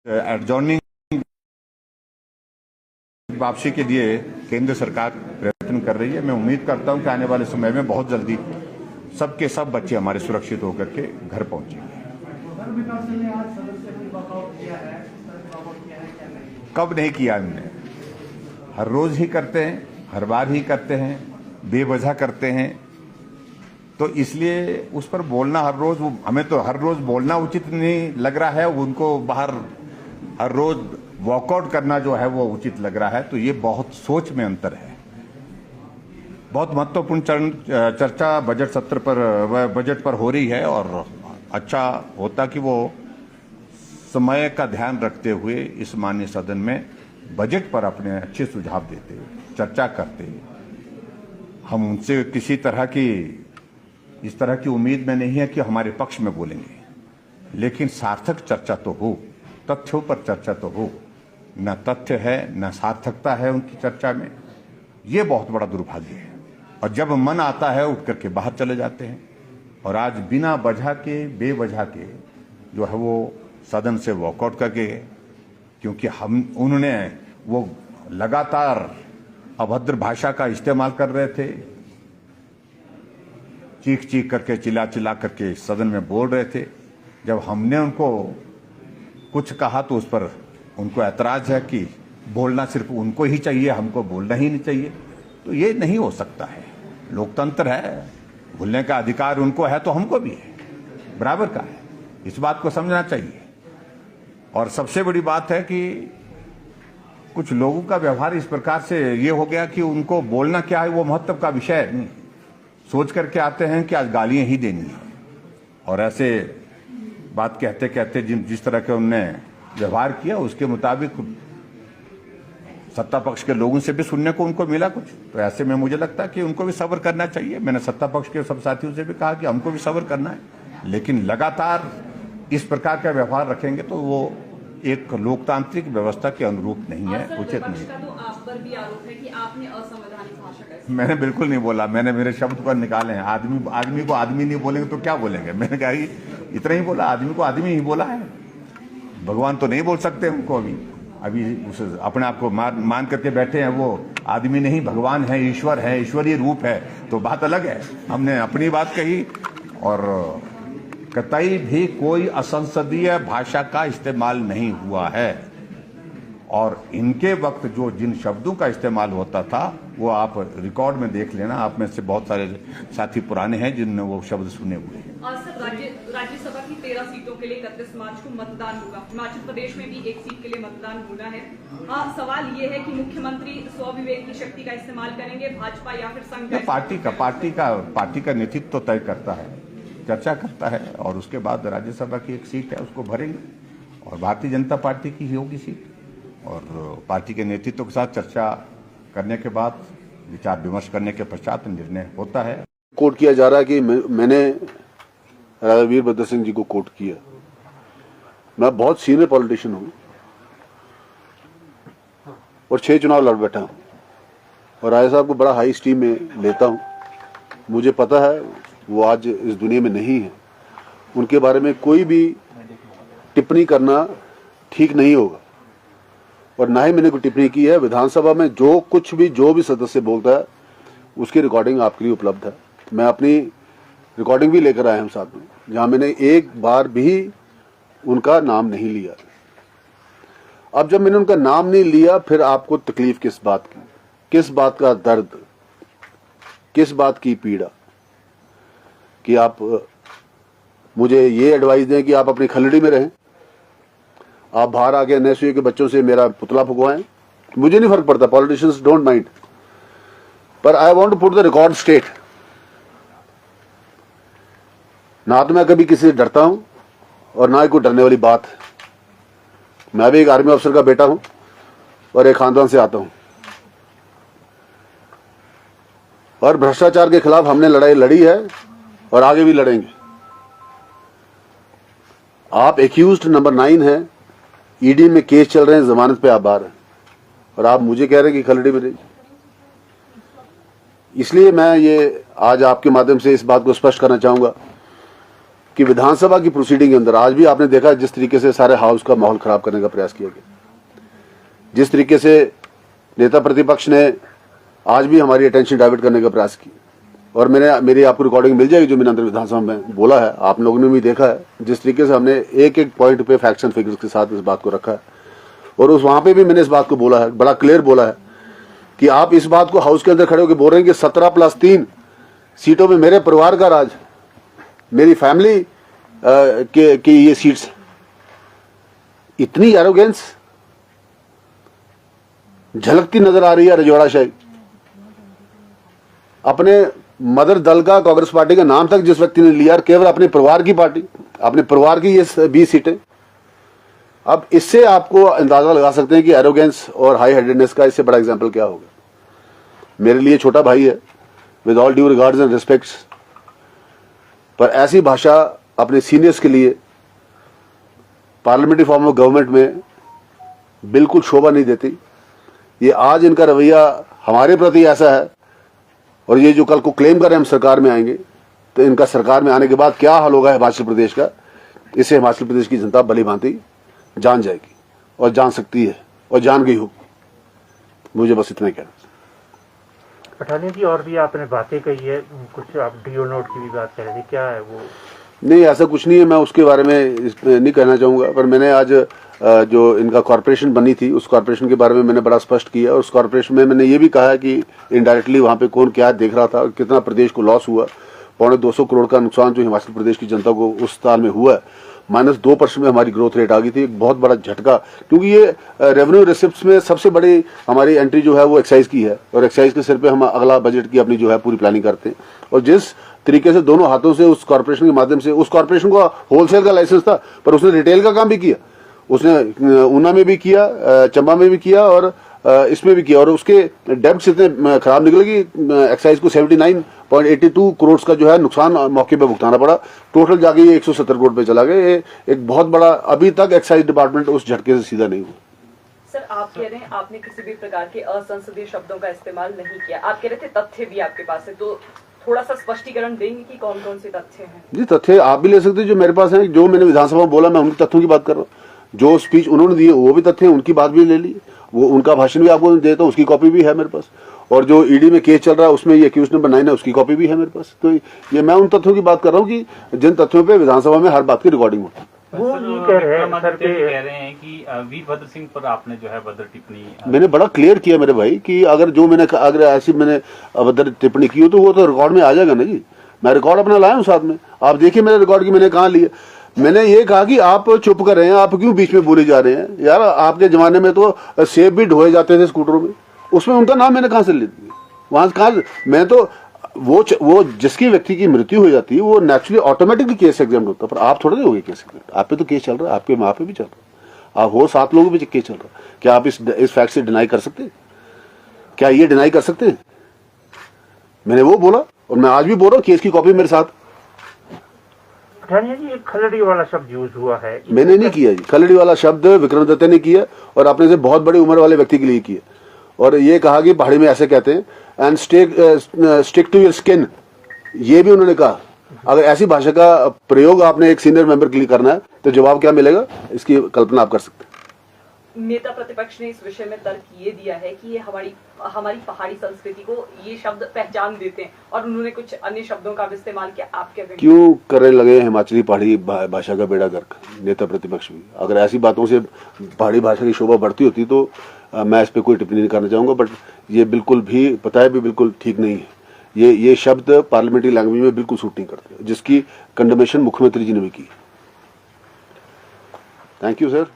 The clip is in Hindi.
एडजॉर्निंग वापसी के लिए केंद्र सरकार प्रयत्न कर रही है। मैं उम्मीद करता हूं कि आने वाले समय में बहुत जल्दी सबके सब बच्चे हमारे सुरक्षित होकर के घर पहुंचेंगे। कब नहीं किया हमने? हर रोज ही करते हैं, हर बार ही करते हैं, बेवजह करते हैं। तो इसलिए उस पर बोलना हर रोज, हमें तो हर रोज बोलना उचित नहीं लग रहा है, उनको बाहर हर रोज वॉकआउट करना जो है वो उचित लग रहा है। तो ये बहुत सोच में अंतर है। बहुत महत्वपूर्ण चर्चा बजट सत्र पर, बजट पर हो रही है और अच्छा होता कि वो समय का ध्यान रखते हुए इस माननीय सदन में बजट पर अपने अच्छे सुझाव देते, चर्चा करते। हम उनसे किसी तरह की इस तरह की उम्मीद में नहीं है कि हमारे पक्ष में बोलेंगे, लेकिन सार्थक चर्चा तो हो, तथ्यों पर चर्चा तो हो। न तथ्य है न सार्थकता है उनकी चर्चा में। ये बहुत बड़ा दुर्भाग्य है। और जब मन आता है उठ करके बाहर चले जाते हैं। और आज बिना वजह के, बेवजह के जो है वो सदन से वॉकआउट करके गए, क्योंकि उन्होंने वो लगातार अभद्र भाषा का इस्तेमाल कर रहे थे, चीख चीख करके, चिल्ला चिल्ला करके सदन में बोल रहे थे। जब हमने उनको कुछ कहा तो उस पर उनको ऐतराज है कि बोलना सिर्फ उनको ही चाहिए, हमको बोलना ही नहीं चाहिए। तो ये नहीं हो सकता है। लोकतंत्र है, बोलने का अधिकार उनको है तो हमको भी है, बराबर का है। इस बात को समझना चाहिए। और सबसे बड़ी बात है कि कुछ लोगों का व्यवहार इस प्रकार से ये हो गया कि उनको बोलना क्या है वो महत्व का विषय नहीं, सोच करके आते हैं कि आज गालियां ही देनी है। और ऐसे बात कहते कहते जिस तरह के उनने व्यवहार किया उसके मुताबिक सत्ता पक्ष के लोगों से भी सुनने को उनको मिला कुछ। तो ऐसे में मुझे लगता है कि उनको भी सब्र करना चाहिए। मैंने सत्ता पक्ष के सब साथियों से भी कहा कि हमको भी सब्र करना है, लेकिन लगातार इस प्रकार का व्यवहार रखेंगे तो वो एक लोकतांत्रिक व्यवस्था के अनुरूप नहीं है, उचित नहीं है। तो आप पर भी आरोप है कि आपने असंवैधानिक भाषा का मैंने बिल्कुल नहीं बोला। मैंने मेरे शब्द पर निकाले हैं। आदमी को आदमी नहीं बोलेंगे तो क्या बोलेंगे? मैंने कहा इतना ही बोला, आदमी को आदमी ही बोला है। भगवान तो नहीं बोल सकते उनको। अभी उस अपने आप को मान करके बैठे हैं, वो आदमी नहीं भगवान है, ईश्वर है, ईश्वरीय रूप है, तो बात अलग है। हमने अपनी बात कही और कतई भी कोई असंसदीय भाषा का इस्तेमाल नहीं हुआ है। और इनके वक्त जो जिन शब्दों का इस्तेमाल होता था वो आप रिकॉर्ड में देख लेना। आप में से बहुत सारे साथी पुराने हैं जिनने वो शब्द सुने हुए हैं। सर, राज्यसभा की 13 सीटों के लिए 31 मार्च को मतदान होगा। हिमाचल प्रदेश में भी एक सीट के लिए मतदान होना है। सवाल ये है कि मुख्यमंत्री स्वविवेक की शक्ति का इस्तेमाल करेंगे, भाजपा या फिर संघ? पार्टी का नेतृत्व तो तय करता है, चर्चा करता है और उसके बाद राज्यसभा की एक सीट है उसको भरेंगे और भारतीय जनता पार्टी की ही होगी सीट। और पार्टी के नेतृत्व के साथ चर्चा करने के बाद, विचार विमर्श करने के पश्चात निर्णय होता है। कोट किया जा रहा है कि मैंने राजा वीरभद्र सिंह जी को कोट किया। मैं बहुत सीनियर पॉलिटिशियन हूं और 6 चुनाव लड़ बैठा हूं और राजा साहब को बड़ा हाई स्टीम में लेता हूं। मुझे पता है वो आज इस दुनिया में नहीं है। उनके बारे में कोई भी टिप्पणी करना ठीक नहीं होगा और ना ही मैंने कोई टिप्पणी की है। विधानसभा में जो भी सदस्य बोलता है उसकी रिकॉर्डिंग आपके लिए उपलब्ध है। मैं अपनी रिकॉर्डिंग भी लेकर आया हूं साथ में, जहां मैंने एक बार भी उनका नाम नहीं लिया। अब जब मैंने उनका नाम नहीं लिया, फिर आपको तकलीफ किस बात की, किस बात का दर्द, किस बात की पीड़ा कि आप मुझे ये एडवाइस दें कि आप अपनी खलड़ी में रहें, आप बाहर आके एनएसयू के बच्चों से मेरा पुतला फुकवाएं। मुझे नहीं फर्क पड़ता, पॉलिटिशियंस डोंट माइंड, पर I want to put the record straight. ना तो मैं कभी किसी से डरता हूं और ना ही कोई डरने वाली बात है। मैं भी एक आर्मी अफसर का बेटा हूं और एक खानदान से आता हूं और भ्रष्टाचार के खिलाफ हमने लड़ाई लड़ी है और आगे भी लड़ेंगे। आप एक्यूज्ड नंबर 9 हैं, ईडी में केस चल रहे हैं, जमानत पे आप बाहर हैं और आप मुझे कह रहे हैं कि खलड़ी में रहिए। इसलिए मैं ये आज आपके माध्यम से इस बात को स्पष्ट करना चाहूंगा कि विधानसभा की प्रोसीडिंग के अंदर आज भी आपने देखा जिस तरीके से सारे हाउस का माहौल खराब करने का प्रयास किया गया, जिस तरीके से नेता प्रतिपक्ष ने आज भी हमारी अटेंशन डाइवर्ट करने का प्रयास किया। और मेरी आपको रिकॉर्डिंग मिल जाएगी जो मैंने अंदर विधानसभा में बोला है, आप लोगों ने भी देखा है जिस तरीके से हमने एक एक पॉइंट पे फैक्ट्स एंड फिगर्स के साथ इस बात को रखा है। और उस वहां पे भी मैंने इस बात को बोला है, बड़ा क्लियर बोला है कि आप इस बात को हाउस के अंदर खड़े होकर बोल रहे हैं कि 17+3 सीटों में मेरे परिवार का राज, मेरी फैमिली की ये सीट्स, इतनी एरोगेंस झलकती नजर आ रही है रजवाड़ाशाही। अपने मदर दल का, कांग्रेस पार्टी का नाम तक जिस व्यक्ति ने लिया, केवल अपने परिवार की पार्टी, अपने परिवार की ये 20 सीटें। अब इससे आपको अंदाजा लगा सकते हैं कि एरोगेंस और हाई हेडेडनेस का इससे बड़ा एग्जाम्पल क्या होगा। मेरे लिए छोटा भाई है, with all due regards and respects, पर ऐसी भाषा अपने सीनियर्स के लिए पार्लियामेंट्री फॉर्म ऑफ गवर्नमेंट में बिल्कुल शोभा नहीं देती। ये आज इनका रवैया हमारे प्रति ऐसा है, और ये जो कल को क्लेम कर रहे हैं हम सरकार में आएंगे, तो इनका सरकार में आने के बाद क्या हाल होगा हिमाचल प्रदेश का, इससे हिमाचल प्रदेश की जनता भली भांति जान जाएगी और जान सकती है और जान गई होगी। मुझे बस इतना कहना। पठानिया जी, और भी आपने बातें कही है, कुछ आप डीओ नोट की भी बात कर रहे थे, क्या है वो? नहीं, ऐसा कुछ नहीं है, मैं उसके बारे में नहीं कहना चाहूँगा। पर मैंने आज जो इनका कॉर्पोरेशन बनी थी उस कॉर्पोरेशन के बारे में मैंने बड़ा स्पष्ट किया, और उस कॉर्पोरेशन में मैंने ये भी कहा है कि इनडायरेक्टली वहाँ पे कौन क्या देख रहा था, कितना प्रदेश को लॉस हुआ। 250 करोड़ का नुकसान जो हिमाचल प्रदेश की जनता को उस साल में हुआ है, -2% में हमारी ग्रोथ रेट आ गई थी। एक बहुत बड़ा झटका, क्योंकि ये रेवेन्यू रिसिप्ट्स में सबसे बड़ी हमारी एंट्री जो है वो एक्साइज की है, और एक्साइज के सिर पे हम अगला बजट की अपनी जो है पूरी प्लानिंग करते हैं। और जिस तरीके से दोनों हाथों से उस कॉर्पोरेशन के माध्यम से, उस कॉर्पोरेशन को होलसेल का लाइसेंस था पर उसने रिटेल का काम भी किया, उसने ऊना में भी किया, चंबा में भी किया और इसमें भी किया, और उसके डेब्ट्स इतने खराब निकले कि एक्साइज को 79.82 करोड़ का जो है नुकसान मौके पे भुगताना पड़ा। टोटल जाके ये 170 करोड़ पे चला गया। ये एक बहुत बड़ा, अभी तक एक्साइज डिपार्टमेंट उस झटके से सीधा नहीं हुआ। सर, आप कह रहे हैं आपने किसी भी प्रकार के असंसदीय शब्दों का इस्तेमाल नहीं किया, आप कह रहे थे तथ्य भी आपके पास है, तो थोड़ा सा स्पष्टीकरण देंगे कि कौन कौन से तथ्य हैं? जी, तथ्य आप भी ले सकते हैं जो मेरे पास है, जो मैंने विधानसभा में बोला मैं उनके तथ्यों की बात कर रहा हूँ। जो स्पीच उन्होंने दी वो भी तथ्य है, उनकी बात भी ले ली, वो उनका भाषण भी आपको देता हूँ, उसकी कॉपी भी है मेरे पास। और जो ईडी में केस चल रहा है उसमें ये एक्यूज नंबर 9 है, उसकी कॉपी भी है मेरे पास। तो ये मैं उन तथ्यों की बात कर रहा हूँ कि जिन तथ्यों पे विधानसभा में हर बात की रिकॉर्डिंग होती है। वो ये कह रहे हैं सर कह रहे हैं कि वीरभद्र सिंह पर आपने जो है अभद्र टिप्पणी, मैंने बड़ा क्लियर किया मेरे भाई कि अगर जो मैंने अगर ऐसी मैंने अभद्र टिप्पणी की हो तो वो तो रिकॉर्ड में आ जाएगा ना जी। मैं रिकॉर्ड अपना लाया हूँ साथ में, आप देखिए मेरे रिकॉर्ड की मैंने कहाँ लिया। मैंने ये कहा कि आप चुप कर रहे हैं, आप क्यों बीच में बोले जा रहे हैं यार। आपके जमाने में तो सेब भी ढोए जाते थे स्कूटरों में, उसमें उनका नाम मैंने कहाँ से ले दिया? वहां कहा मैं तो वो जिसकी व्यक्ति की मृत्यु हो जाती है वो नेचुरली ऑटोमेटिकली केस एग्जाम होता है, पर आप थोड़ा नहीं होगे केस एग्जाम। आप पे तो केस चल रहा है, आपके माँ पे भी चल रहा है, आप हो 7 लोगों पे केस चल रहा है। क्या आप इस फैक्ट से डिनाई कर सकते हैं? क्या ये डिनाई कर सकते हैं? मैंने वो बोला और मैं आज भी बोल रहा हूँ, केस की कॉपी मेरे साथ। पठानिया जी, एक खलड़ी वाला शब्द यूज हुआ है, मैंने नहीं किया जी। खलड़ी वाला शब्द विक्रम दत्त ने किया और अपने से बहुत बड़ी उम्र वाले व्यक्ति के लिए किया, और ये कहा कि पहाड़ी में ऐसे कहते हैं and stick to your skin, ये भी उन्होंने कहा। अगर ऐसी भाषा का प्रयोग आपने एक सीनियर मेंबर के लिए करना है तो जवाब क्या मिलेगा, इसकी कल्पना आप कर सकते हैं। नेता प्रतिपक्ष ने इस विषय में तर्क ये दिया है कि ये हमारी पहाड़ी संस्कृति को ये शब्द पहचान देते हैं, और उन्होंने कुछ अन्य शब्दों का भी इस्तेमाल किया। आप क्या कहेंगे? क्यों करने लगे हिमाचली पहाड़ी भाषा का बेड़ा गर्क नेता प्रतिपक्ष भी? अगर ऐसी बातों से पहाड़ी भाषा की शोभा बढ़ती होती तो मैं इस पर कोई टिप्पणी नहीं करना चाहूंगा, बट ये बिल्कुल भी पता है भी बिल्कुल ठीक नहीं है। ये शब्द पार्लियामेंट्री लैंग्वेज में बिल्कुल सूट नहीं करते, जिसकी कंडमेशन मुख्यमंत्री जी ने भी की। Thank you sir.